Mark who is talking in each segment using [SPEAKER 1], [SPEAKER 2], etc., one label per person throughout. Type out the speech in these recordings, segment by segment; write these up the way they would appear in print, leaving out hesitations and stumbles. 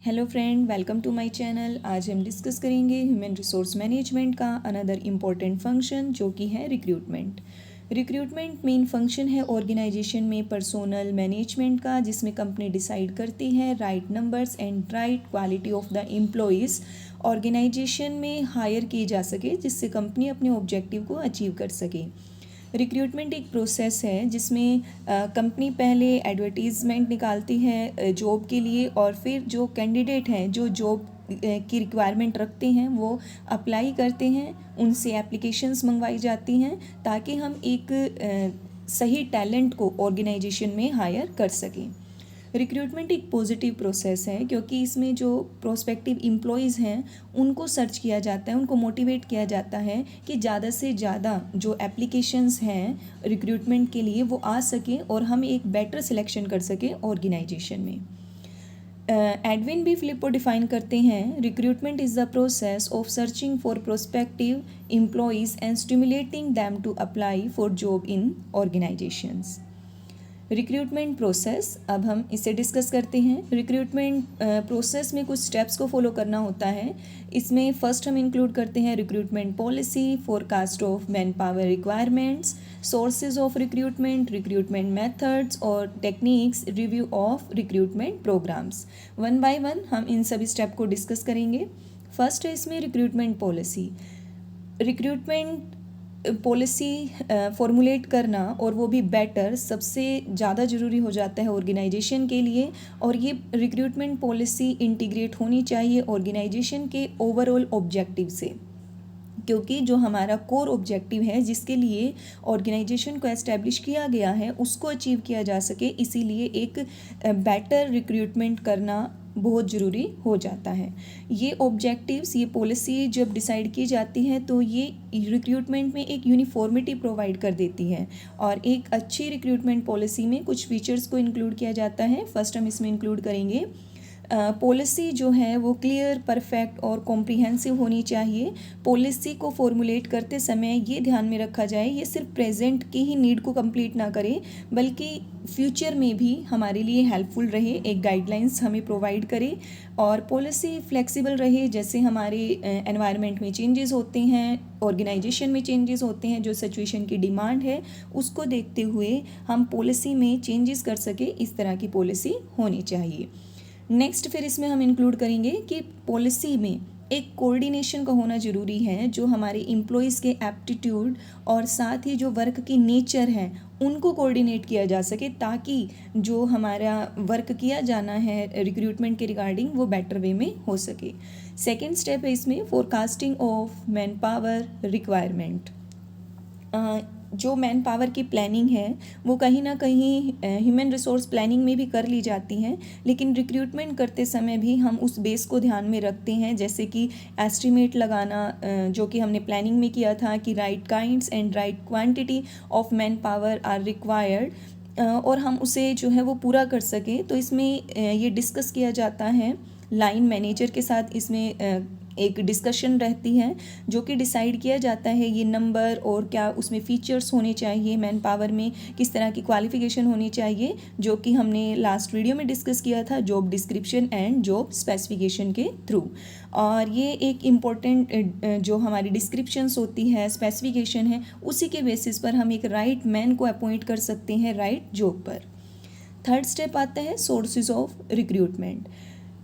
[SPEAKER 1] Hello friend, welcome to my channel. आज हम discuss करेंगे ह्यूमन रिसोर्स मैनेजमेंट का अनदर इम्पॉर्टेंट फंक्शन जो कि है रिक्रूटमेंट। रिक्रूटमेंट मेन फंक्शन है ऑर्गेनाइजेशन में पर्सोनल मैनेजमेंट का, जिसमें कंपनी डिसाइड करती है right numbers and right quality of the employees organisation में हायर किए जा सके, जिससे कंपनी अपने ऑब्जेक्टिव को अचीव कर सके। रिक्रूटमेंट एक प्रोसेस है जिसमें कंपनी पहले एडवर्टीज़मेंट निकालती है जॉब के लिए, और फिर जो कैंडिडेट हैं जो जॉब की रिक्वायरमेंट रखते हैं वो अप्लाई करते हैं, उनसे एप्लीकेशंस मंगवाई जाती हैं ताकि हम एक सही टैलेंट को ऑर्गेनाइजेशन में हायर कर सकें। रिक्रूटमेंट एक पॉजिटिव प्रोसेस है क्योंकि इसमें जो प्रोस्पेक्टिव एम्प्लॉयज़ हैं उनको सर्च किया जाता है, उनको मोटिवेट किया जाता है कि ज़्यादा से ज़्यादा जो एप्लीकेशंस हैं रिक्रूटमेंट के लिए वो आ सकें और हम एक बेटर सिलेक्शन कर सकें ऑर्गेनाइजेशन में। एडविन बी फिलिप्पो डिफाइन करते हैं, recruitment is the process of searching for prospective employees and stimulating them to apply for job in organisations. Recruitment process, अब हम इसे डिस्कस करते हैं। रिक्रूटमेंट प्रोसेस में कुछ स्टेप्स को फॉलो करना होता है। इसमें फर्स्ट हम इंक्लूड करते हैं recruitment policy, forecast of man power requirements, sources of recruitment, recruitment methods और techniques, review of recruitment programs. One by one हम इन सभी स्टेप को डिस्कस करेंगे। फर्स्ट है इसमें recruitment policy. Recruitment policy formulate करना और वो भी बेटर सबसे ज़्यादा ज़रूरी हो जाता है ऑर्गेनाइजेशन के लिए, और ये रिक्रूटमेंट पॉलिसी इंटीग्रेट होनी चाहिए ऑर्गेनाइजेशन के ओवरऑल ऑब्जेक्टिव से, क्योंकि जो हमारा कोर ऑब्जेक्टिव है जिसके लिए ऑर्गेनाइजेशन को एस्टेब्लिश किया गया है उसको अचीव किया जा सके, इसीलिए एक बेटर रिक्रूटमेंट करना बहुत ज़रूरी हो जाता है। ये ऑब्जेक्टिव्स, ये पॉलिसी जब डिसाइड की जाती है तो ये रिक्रूटमेंट में एक यूनिफॉर्मिटी प्रोवाइड कर देती है, और एक अच्छी रिक्रूटमेंट पॉलिसी में कुछ फीचर्स को इंक्लूड किया जाता है। फर्स्ट हम इसमें इंक्लूड करेंगे पॉलिसी जो है वो क्लियर, परफेक्ट और कॉम्प्रिहेंसिव होनी चाहिए। पॉलिसी को फॉर्मुलेट करते समय ये ध्यान में रखा जाए ये सिर्फ प्रेजेंट की ही नीड को कंप्लीट ना करे, बल्कि फ्यूचर में भी हमारे लिए हेल्पफुल रहे, एक गाइडलाइंस हमें प्रोवाइड करे। और पॉलिसी फ्लेक्सिबल रहे, जैसे हमारे एनवायरनमेंट में चेंजेस होते हैं, ऑर्गेनाइजेशन में चेंजेस होते हैं, जो सिचुएशन की डिमांड है उसको देखते हुए हम पॉलिसी में चेंजेस कर सके, इस तरह की पॉलिसी होनी चाहिए। नेक्स्ट फिर इसमें हम इंक्लूड करेंगे कि पॉलिसी में एक कोऑर्डिनेशन का होना ज़रूरी है, जो हमारे एम्प्लॉयज़ के एप्टीट्यूड और साथ ही जो वर्क की नेचर है उनको कोऑर्डिनेट किया जा सके, ताकि जो हमारा वर्क किया जाना है रिक्रूटमेंट के रिगार्डिंग वो बेटर वे में हो सके। सेकेंड स्टेप है इसमें forecasting of man power requirement. जो मैन पावर की प्लानिंग है वो कहीं ना कहीं ह्यूमन रिसोर्स प्लानिंग में भी कर ली जाती है, लेकिन रिक्रूटमेंट करते समय भी हम उस बेस को ध्यान में रखते हैं, जैसे कि एस्टिमेट लगाना, जो कि हमने प्लानिंग में किया था कि right kinds and right quantity of man power are required, और हम उसे जो है वो पूरा कर सकें। तो इसमें ये डिस्कस किया जाता है लाइन मैनेजर के साथ, इसमें एक डिस्कशन रहती है जो कि डिसाइड किया जाता है ये नंबर और क्या उसमें फ़ीचर्स होने चाहिए, मैन पावर में किस तरह की क्वालिफ़िकेशन होनी चाहिए, जो कि हमने लास्ट वीडियो में डिस्कस किया था job description and job specification के थ्रू। और ये एक इम्पॉर्टेंट जो हमारी डिस्क्रिप्शंस होती है, स्पेसिफिकेशन है, उसी के बेसिस पर हम एक राइट मैन को अपॉइंट कर सकते हैं राइट जॉब पर। थर्ड स्टेप आता है सोर्सेज ऑफ रिक्रूटमेंट।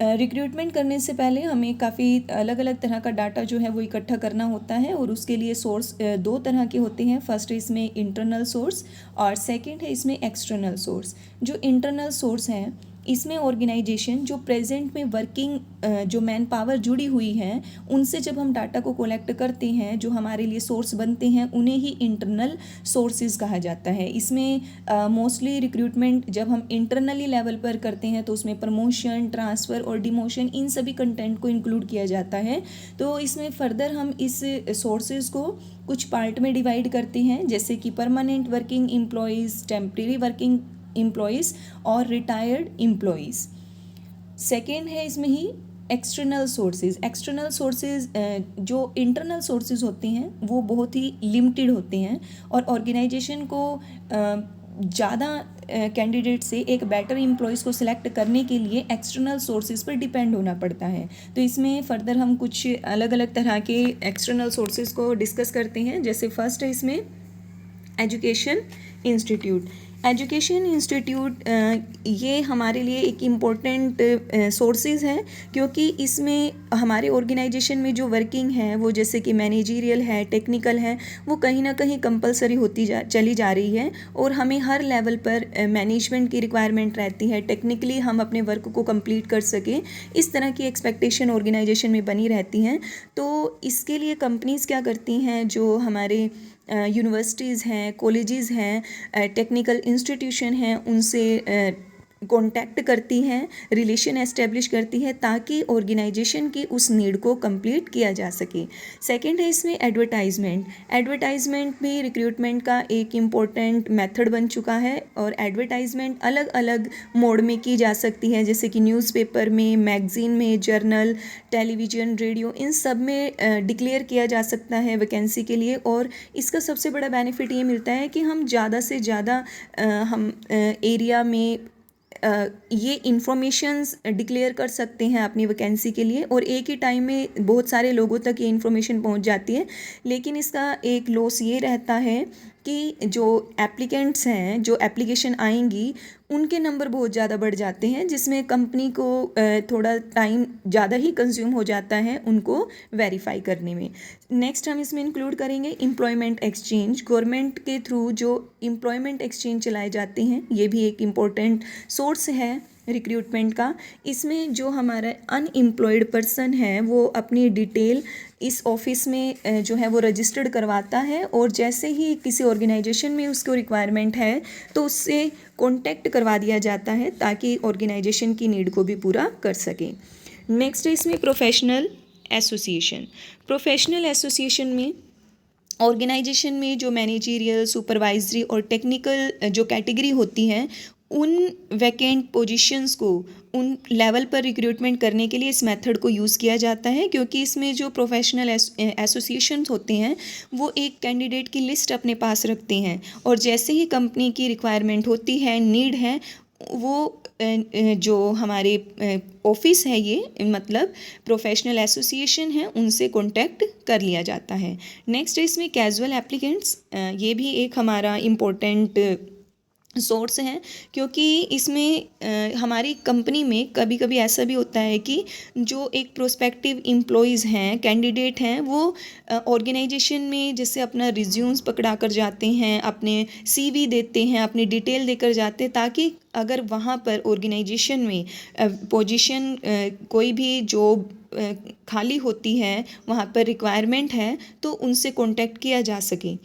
[SPEAKER 1] रिक्रूटमेंट करने से पहले हमें काफ़ी अलग अलग तरह का डाटा जो है वो इकट्ठा करना होता है, और उसके लिए सोर्स दो तरह के होते हैं। फर्स्ट है इसमें इंटरनल सोर्स और सेकंड है इसमें एक्सटर्नल सोर्स। जो इंटरनल सोर्स हैं इसमें ऑर्गेनाइजेशन जो प्रेजेंट में वर्किंग जो मैन पावर जुड़ी हुई है उनसे जब हम डाटा को कलेक्ट करते हैं, जो हमारे लिए सोर्स बनते हैं, उन्हें ही इंटरनल सोर्सेज कहा जाता है। इसमें मोस्टली रिक्रूटमेंट जब हम इंटरनली लेवल पर करते हैं तो उसमें प्रमोशन, ट्रांसफ़र और डिमोशन, इन सभी कंटेंट को इंक्लूड किया जाता है। तो इसमें फर्दर हम इस सोर्सेज को कुछ पार्ट में डिवाइड करते हैं, जैसे कि permanent working employees, temporary working employees और रिटायर्ड एम्प्लॉयज़। सेकेंड है इसमें ही एक्सटर्नल सोर्सेज। एक्सटर्नल सोर्सेज जो इंटरनल सोर्सेज होते हैं वो बहुत ही लिमिटेड होते हैं, और ऑर्गेनाइजेशन को ज़्यादा कैंडिडेट से एक बेटर एम्प्लॉयज़ को सिलेक्ट करने के लिए एक्सटर्नल सोर्सेज पर डिपेंड होना पड़ता है। तो इसमें फर्दर हम कुछ अलग अलग तरह के एक्सटर्नल सोर्सेज को डिस्कस करते हैं। जैसे फर्स्ट है इसमें एजुकेशन इंस्टीट्यूट। एजुकेशन इंस्टीट्यूट ये हमारे लिए एक इम्पोर्टेंट सोर्सेज है, क्योंकि इसमें हमारे ऑर्गेनाइजेशन में जो वर्किंग है वो जैसे कि मैनेजरियल है, टेक्निकल है, वो कहीं ना कहीं कंपलसरी होती चली जा रही है और हमें हर लेवल पर मैनेजमेंट की रिक्वायरमेंट रहती है। टेक्निकली हम अपने वर्क को कंप्लीट कर सकें, इस तरह की एक्सपेक्टेशन ऑर्गेनाइजेशन में बनी रहती हैं। तो इसके लिए कंपनीज़ क्या करती हैं, जो हमारे यूनिवर्सिटीज़ हैं, कॉलेजेस हैं, टेक्निकल इंस्टीट्यूशन हैं, उनसे कॉन्टैक्ट करती हैं, रिलेशन एस्टेब्लिश करती है ताकि ऑर्गेनाइजेशन की उस नीड को कंप्लीट किया जा सके। सेकंड है इसमें एडवर्टाइजमेंट। एडवर्टाइजमेंट भी रिक्रूटमेंट का एक इम्पोर्टेंट मेथड बन चुका है और एडवर्टाइजमेंट अलग अलग मोड में की जा सकती है, जैसे कि न्यूज़पेपर में, मैगज़ीन में, जर्नल, टेलीविज़न, रेडियो, इन सब में डिक्लेयर किया जा सकता है वैकेंसी के लिए। और इसका सबसे बड़ा बेनिफिट ये मिलता है कि हम ज़्यादा से ज़्यादा हम एरिया में ये इन्फॉर्मेशंस डिक्लेयर कर सकते हैं अपनी वैकेंसी के लिए, और एक ही टाइम में बहुत सारे लोगों तक ये इन्फॉर्मेशन पहुंच जाती है। लेकिन इसका एक लॉस ये रहता है कि जो एप्लीकेंट्स हैं, जो एप्लीकेशन आएंगी, उनके नंबर बहुत ज़्यादा बढ़ जाते हैं, जिसमें कंपनी को थोड़ा टाइम ज़्यादा ही कंज्यूम हो जाता है उनको वेरीफाई करने में। नेक्स्ट हम इसमें इंक्लूड करेंगे एम्प्लॉयमेंट एक्सचेंज। गवर्नमेंट के थ्रू जो एम्प्लॉयमेंट एक्सचेंज चलाए जाते हैं, ये भी एक इम्पोर्टेंट सोर्स है रिक्रूटमेंट का। इसमें जो हमारा अनएम्प्लॉयड पर्सन है वो अपनी डिटेल इस ऑफिस में जो है वो रजिस्टर्ड करवाता है, और जैसे ही किसी ऑर्गेनाइजेशन में उसको रिक्वायरमेंट है तो उससे कॉन्टैक्ट करवा दिया जाता है ताकि ऑर्गेनाइजेशन की नीड को भी पूरा कर सके। नेक्स्ट है इसमें प्रोफेशनल एसोसिएशन। प्रोफेशनल एसोसिएशन में ऑर्गेनाइजेशन में जो मैनेजरियल, सुपरवाइजरी और टेक्निकल जो कैटेगरी होती हैं, उन वैकेंट पोजीशंस को उन लेवल पर रिक्रूटमेंट करने के लिए इस मेथड को यूज़ किया जाता है, क्योंकि इसमें जो प्रोफेशनल एसोसिएशंस होते हैं वो एक कैंडिडेट की लिस्ट अपने पास रखते हैं, और जैसे ही कंपनी की रिक्वायरमेंट होती है, नीड है, वो जो हमारे ऑफिस है, ये मतलब प्रोफेशनल एसोसिएशन है, उनसे कॉन्टैक्ट कर लिया जाता है। नेक्स्ट है इसमें कैजुअल एप्लीकेंट्स। ये भी एक हमारा इम्पोर्टेंट सोर्स हैं, क्योंकि इसमें हमारी कंपनी में कभी कभी ऐसा भी होता है कि जो एक प्रोस्पेक्टिव एम्प्लॉयज़ हैं, कैंडिडेट हैं, वो ऑर्गेनाइजेशन में जैसे अपना रिज्यूम्स पकड़ा कर जाते हैं, अपने सीवी देते हैं, अपनी डिटेल देकर जाते हैं, ताकि अगर वहाँ पर ऑर्गेनाइजेशन में पोजीशन कोई भी जॉब खाली होती है, वहाँ पर रिक्वायरमेंट है, तो उनसे कॉन्टैक्ट किया जा सके।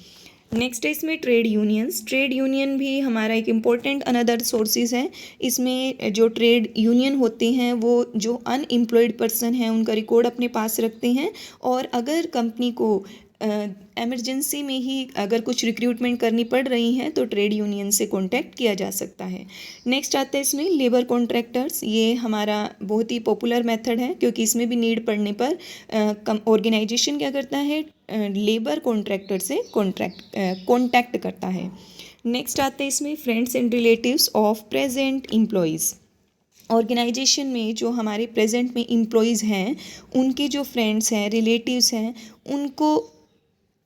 [SPEAKER 1] नेक्स्ट है इसमें ट्रेड यूनियंस। ट्रेड यूनियन भी हमारा एक इम्पोर्टेंट अनदर सोर्सेज है। इसमें जो ट्रेड यूनियन होते हैं वो जो अनएम्प्लॉयड पर्सन हैं उनका रिकॉर्ड अपने पास रखते हैं, और अगर कंपनी को एमरजेंसी में ही अगर कुछ रिक्रूटमेंट करनी पड़ रही हैं तो ट्रेड यूनियन से कॉन्टैक्ट किया जा सकता है। नेक्स्ट आता है इसमें लेबर कॉन्ट्रैक्टर्स। ये हमारा बहुत ही पॉपुलर मेथड है, क्योंकि इसमें भी नीड पड़ने पर ऑर्गेनाइजेशन क्या करता है, लेबर कॉन्ट्रैक्टर से कॉन्टैक्ट करता है। नेक्स्ट आते हैं इसमें friends and relatives of present employees. Organisation में जो हमारे प्रेजेंट में एम्प्लॉयज़ हैं, उनके जो फ्रेंड्स हैं, रिलेटिव्स हैं, उनको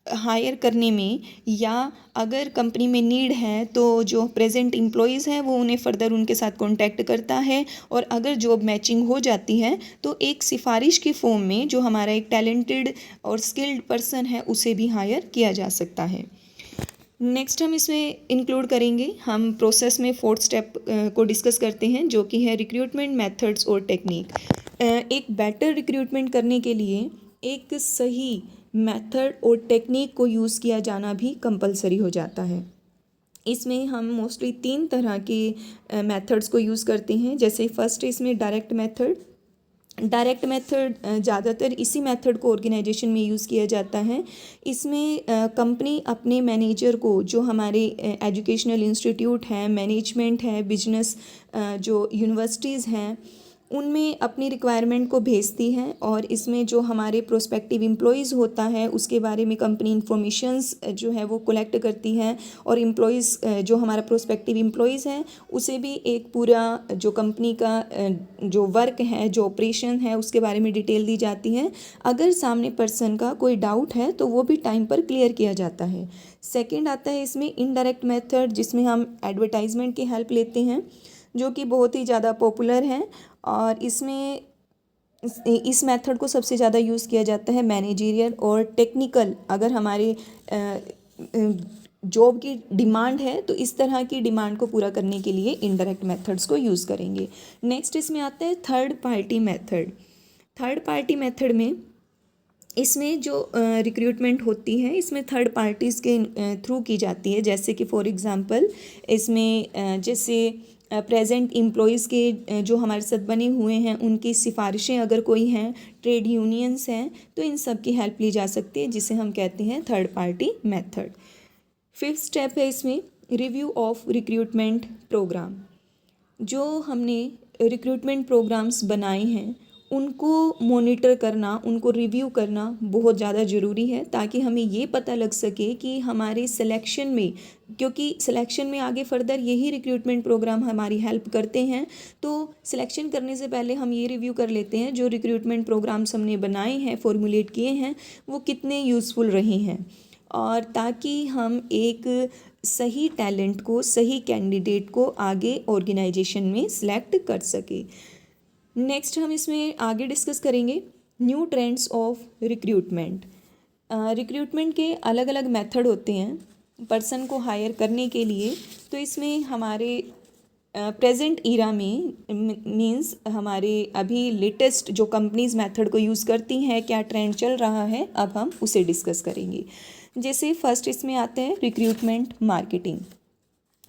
[SPEAKER 1] हायर करने में, या अगर कंपनी में नीड है तो जो प्रेजेंट एम्प्लॉयज़ हैं वो उन्हें फ़र्दर उनके साथ कांटेक्ट करता है, और अगर जॉब मैचिंग हो जाती है तो एक सिफारिश की फॉर्म में जो हमारा एक टैलेंटेड और स्किल्ड पर्सन है उसे भी हायर किया जा सकता है। नेक्स्ट हम इसमें इंक्लूड करेंगे, हम प्रोसेस में फोर्थ स्टेप को डिस्कस करते हैं, जो कि है रिक्रूटमेंट मेथड्स और टेक्निक। एक बेटर रिक्रूटमेंट करने के लिए एक सही मेथड और टेक्निक को यूज़ किया जाना भी कंपलसरी हो जाता है। इसमें हम मोस्टली 3 तरह के मेथड्स को यूज़ करते हैं। जैसे फर्स्ट इसमें डायरेक्ट मेथड। डायरेक्ट मेथड ज़्यादातर इसी मेथड को ऑर्गेनाइजेशन में यूज़ किया जाता है। इसमें कंपनी अपने मैनेजर को, जो हमारे एजुकेशनल इंस्टीट्यूट हैं, मैनेजमेंट है, बिजनेस जो यूनिवर्सिटीज़ हैं, उनमें अपनी रिक्वायरमेंट को भेजती है और इसमें जो हमारे प्रोस्पेक्टिव एम्प्लॉयज़ होता है उसके बारे में कंपनी इंफॉर्मेशंस जो है वो कलेक्ट करती है और एम्प्लॉयज़ जो हमारा प्रोस्पेक्टिव एम्प्लॉयज़ है उसे भी एक पूरा जो कंपनी का जो वर्क है, जो ऑपरेशन है, उसके बारे में डिटेल दी जाती है। अगर सामने पर्सन का कोई डाउट है तो वो भी टाइम पर क्लियर किया जाता है। सेकंड आता है इसमें इनडायरेक्ट मेथड, जिसमें हम एडवर्टाइजमेंट की हेल्प लेते हैं, जो कि बहुत ही ज़्यादा पॉपुलर है और इसमें इस मेथड को सबसे ज़्यादा यूज़ किया जाता है मैनेजरियल और टेक्निकल। अगर हमारे जॉब की डिमांड है तो इस तरह की डिमांड को पूरा करने के लिए इनडायरेक्ट मेथड्स को यूज़ करेंगे। नेक्स्ट इसमें आता है third party method. Third party method में इसमें जो रिक्रूटमेंट होती है इसमें थर्ड पार्टीज़ के थ्रू की जाती है। जैसे कि फॉर एग्ज़ाम्पल इसमें जैसे प्रेजेंट एम्प्लॉयज़ के जो हमारे साथ बने हुए हैं उनकी सिफारिशें अगर कोई हैं, ट्रेड यूनियंस हैं, तो इन सब की हेल्प ली जा सकती है, जिसे हम कहते हैं third party method. Fifth step है इसमें रिव्यू ऑफ रिक्रूटमेंट प्रोग्राम। जो हमने रिक्रूटमेंट प्रोग्राम्स बनाए हैं उनको मॉनिटर करना, उनको रिव्यू करना बहुत ज़्यादा ज़रूरी है, ताकि हमें ये पता लग सके कि हमारे सिलेक्शन में, क्योंकि सिलेक्शन में आगे फर्दर यही रिक्रूटमेंट प्रोग्राम हमारी हेल्प करते हैं। तो सिलेक्शन करने से पहले हम ये रिव्यू कर लेते हैं जो रिक्रूटमेंट प्रोग्राम्स हमने बनाए हैं, फॉर्मुलेट किए हैं, वो कितने यूज़फुल रहे हैं, और ताकि हम एक सही टैलेंट को, सही कैंडिडेट को आगे ऑर्गेनाइजेशन में सिलेक्ट कर सके। नेक्स्ट हम इसमें आगे डिस्कस करेंगे new trends of recruitment. Recruitment के अलग अलग मेथड होते हैं पर्सन को हायर करने के लिए। तो इसमें हमारे प्रेजेंट ईरा में मीन्स हमारे अभी लेटेस्ट जो कंपनीज मेथड को यूज़ करती हैं, क्या ट्रेंड चल रहा है, अब हम उसे डिस्कस करेंगे। जैसे फर्स्ट इसमें आते हैं रिक्रूटमेंट मार्केटिंग।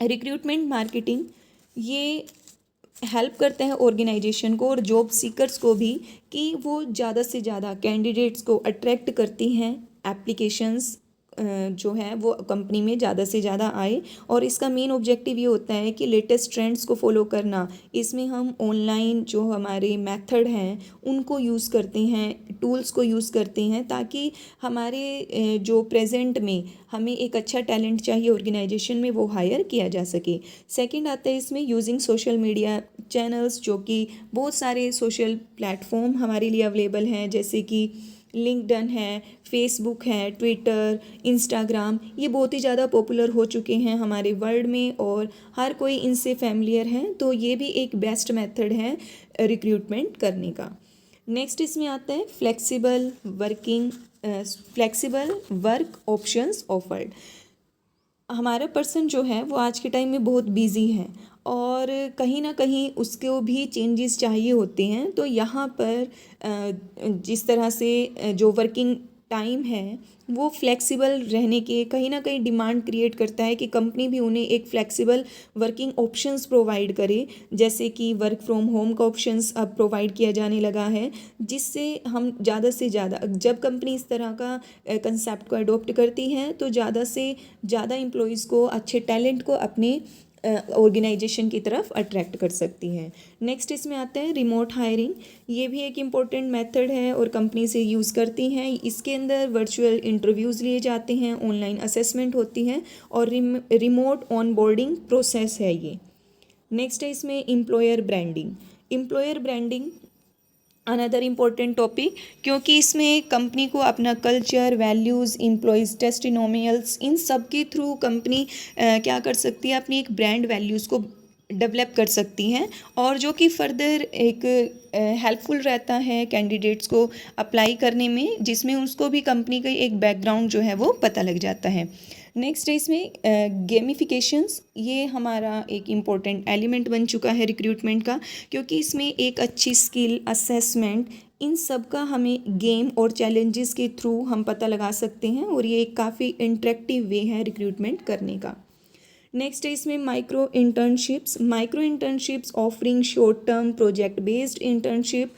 [SPEAKER 1] रिक्रूटमेंट मार्केटिंग ये हेल्प करते हैं ऑर्गेनाइजेशन को और जॉब सीकर्स को भी कि वो ज़्यादा से ज़्यादा कैंडिडेट्स को अट्रैक्ट करती हैं, एप्लीकेशंस जो है वो कंपनी में ज़्यादा से ज़्यादा आए। और इसका मेन ऑब्जेक्टिव ये होता है कि लेटेस्ट ट्रेंड्स को फॉलो करना। इसमें हम ऑनलाइन जो हमारे मेथड हैं उनको यूज़ करते हैं, टूल्स को यूज़ करते हैं, ताकि हमारे जो प्रेजेंट में हमें एक अच्छा टैलेंट चाहिए ऑर्गेनाइजेशन में, वो हायर किया जा सके। सेकंड आता है इसमें यूजिंग सोशल मीडिया चैनल्स, जो कि बहुत सारे सोशल प्लेटफॉर्म हमारे लिए अवेलेबल हैं, जैसे कि लिंक्डइन है, फेसबुक है, ट्विटर, इंस्टाग्राम। ये बहुत ही ज़्यादा पॉपुलर हो चुके हैं हमारे वर्ल्ड में और हर कोई इनसे फैमिलियर है। तो ये भी एक बेस्ट मेथड है रिक्रूटमेंट करने का। नेक्स्ट इसमें आता है फ्लेक्सिबल वर्क ऑप्शंस ऑफर्ड। हमारा पर्सन जो है वो आज के टाइम में बहुत बिजी है और कहीं ना कहीं उसको भी चेंजेस चाहिए होते हैं। तो यहाँ पर जिस तरह से जो वर्किंग टाइम है वो फ्लेक्सिबल रहने के कहीं ना कहीं डिमांड क्रिएट करता है कि कंपनी भी उन्हें एक फ्लेक्सिबल वर्किंग ऑप्शंस प्रोवाइड करे, जैसे कि वर्क फ्रॉम होम का ऑप्शंस अब प्रोवाइड किया जाने लगा है, जिससे हम ज़्यादा से ज़्यादा, जब कंपनी इस तरह का कंसेप्ट को अडॉप्ट करती है तो ज़्यादा से ज़्यादा एम्प्लॉयज़ को, अच्छे टैलेंट को अपने ऑर्गेनाइजेशन की तरफ अट्रैक्ट कर सकती हैं। नेक्स्ट इसमें आता है रिमोट हायरिंग। ये भी एक इम्पॉर्टेंट मेथड है और कंपनी से यूज़ करती हैं। इसके अंदर वर्चुअल इंटरव्यूज़ लिए जाते हैं, ऑनलाइन असेसमेंट होती है और रिमोट ऑनबोर्डिंग प्रोसेस है ये। नेक्स्ट है इसमें employer branding. Employer branding another important topic, क्योंकि इसमें कंपनी को अपना कल्चर, वैल्यूज़, एम्प्लॉयज़ टेस्टिमोनियल्स, इन सब के थ्रू कंपनी क्या कर सकती है, अपनी एक ब्रांड वैल्यूज़ को डेवलप कर सकती हैं, और जो कि फर्दर एक हेल्पफुल रहता है कैंडिडेट्स को अप्लाई करने में, जिसमें उसको भी कंपनी का एक बैकग्राउंड जो है वो पता लग जाता है। नेक्स्ट है इसमें गेमिफिकेशंस। ये हमारा एक इम्पॉर्टेंट एलिमेंट बन चुका है रिक्रूटमेंट का, क्योंकि इसमें एक अच्छी स्किल असेसमेंट, इन सब का हमें गेम और चैलेंजेस के थ्रू हम पता लगा सकते हैं, और ये एक काफ़ी इंटरेक्टिव वे है रिक्रूटमेंट करने का। नेक्स्ट है इसमें micro internships offering short term project based internship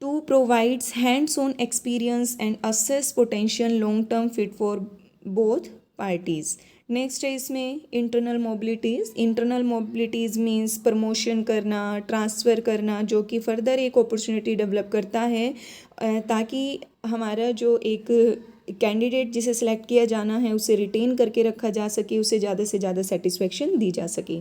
[SPEAKER 1] to provides hands on experience and assess potential long term fit for both parties. Next है इसमें internal mobilities. Internal mobilities means promotion करना, transfer करना, जो कि further एक opportunity develop करता है ताकि हमारा जो एक कैंडिडेट जिसे सिलेक्ट किया जाना है उसे रिटेन करके रखा जा सके, उसे ज़्यादा से ज़्यादा सेटिस्फेक्शन दी जा सके।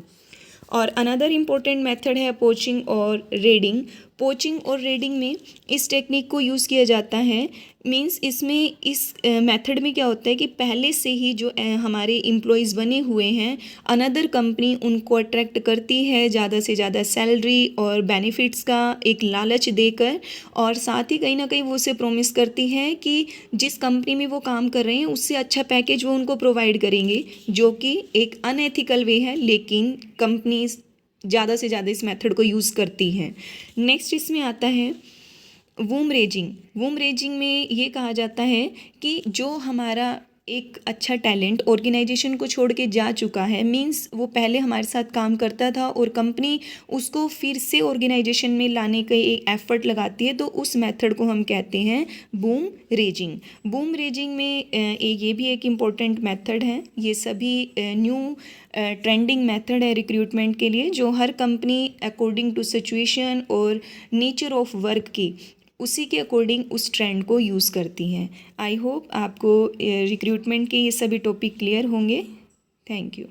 [SPEAKER 1] और अनदर इम्पोर्टेंट मेथड है पोचिंग और रेडिंग। पोचिंग और रेडिंग में इस टेक्निक को यूज़ किया जाता है। मींस इसमें इस मेथड में क्या होता है कि पहले से ही जो हमारे एम्प्लॉयज़ बने हुए हैं, अनदर कंपनी उनको अट्रैक्ट करती है ज़्यादा से ज़्यादा सैलरी और बेनिफिट्स का एक लालच देकर, और साथ ही कहीं ना कहीं वो उसे प्रॉमिस करती है कि जिस कंपनी में वो काम कर रहे हैं उससे अच्छा पैकेज वो उनको प्रोवाइड करेंगे, जो कि एक अनएथिकल वे है, लेकिन कंपनीज ज़्यादा से ज़्यादा इस मेथड को यूज़ करती हैं। नेक्स्ट इसमें आता है वूम रेजिंग। वूम रेजिंग में ये कहा जाता है कि जो हमारा एक अच्छा टैलेंट ऑर्गेनाइजेशन को छोड़ के जा चुका है, मींस वो पहले हमारे साथ काम करता था और कंपनी उसको फिर से ऑर्गेनाइजेशन में लाने का एक एफर्ट लगाती है, तो उस मेथड को हम कहते हैं बूम रेजिंग। बूम रेजिंग में ये भी एक इम्पॉर्टेंट मेथड है। ये सभी न्यू ट्रेंडिंग मेथड है रिक्रूटमेंट के लिए, जो हर कंपनी अकॉर्डिंग टू सिचुएशन और नेचर ऑफ वर्क की उसी के अकॉर्डिंग उस ट्रेंड को यूज़ करती हैं। आई होप आपको रिक्रूटमेंट के ये सभी टॉपिक क्लियर होंगे। Thank you.